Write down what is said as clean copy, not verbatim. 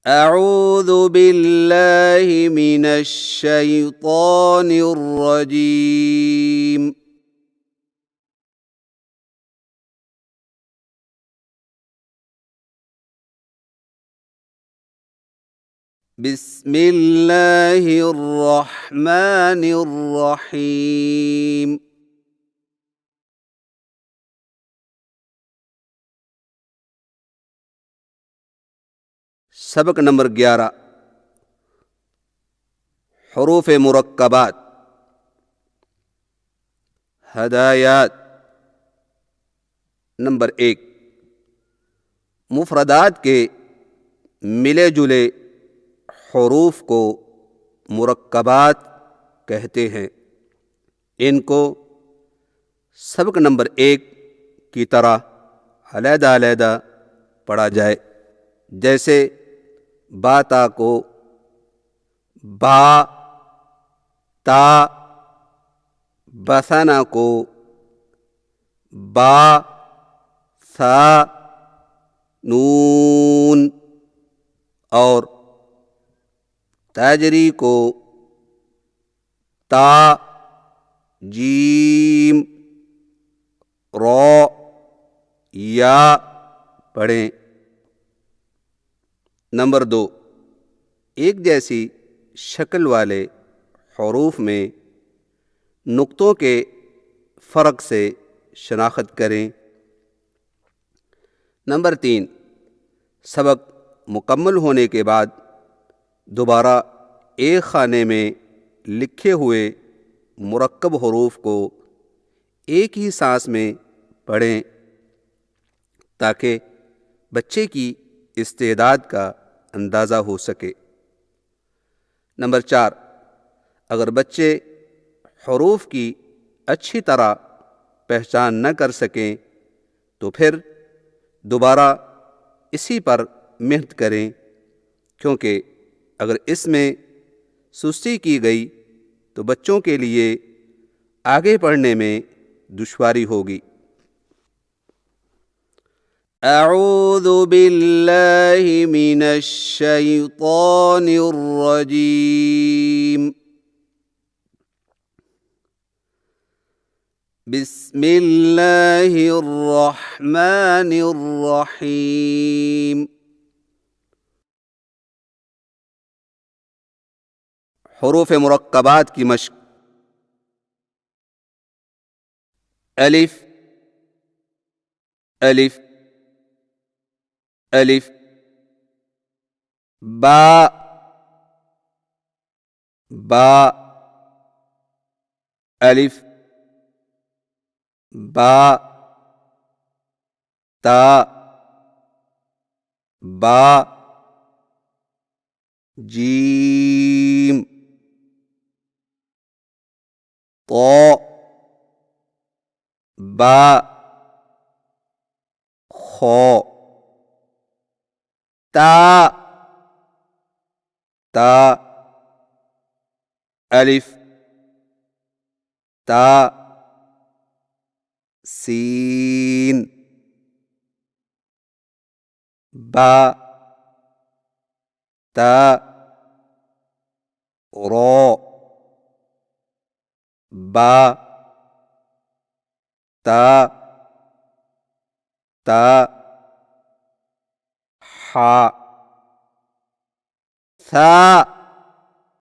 أعوذ بالله من الشيطان الرجيم بسم الله الرحمن الرحيم سبق نمبر 11 حروف مرکبات ہدایات نمبر 1 مفردات کے ملے جلے حروف کو مرکبات کہتے ہیں۔ ان کو سبق نمبر 1 کی طرح علیحدہ علیحدہ پڑھا جائے، جیسے باتا کو با، تا، بسنا کو با، سا، نون، اور تاجری کو تا، جیم، رو، یا پڑھیں۔ نمبر 2 ایک جیسی شکل والے حروف میں نقطوں کے فرق سے شناخت کریں۔ نمبر 3 سبق مکمل ہونے کے بعد دوبارہ ایک خانے میں لکھے ہوئے مرکب حروف کو ایک ہی سانس میں پڑھیں تاکہ بچے کی استعداد کا اندازہ ہو سکے۔ نمبر 4 اگر بچے حروف کی اچھی طرح پہچان نہ کر سکیں تو پھر دوبارہ اسی پر محنت کریں، کیونکہ اگر اس میں سستی کی گئی تو بچوں کے لیے آگے پڑھنے میں دشواری ہوگی۔ اعوذ باللہ من الشیطان الرجیم بسم اللہ الرحمن الرحیم۔ حروف مرکبات کی مشق۔ الف، الف، الف، با، با، الف، با، تا، با، جیم، طا، با، خا، تا، تا، الف، تا، سین، با، تا، را، با، تا، تا، حا، ثا،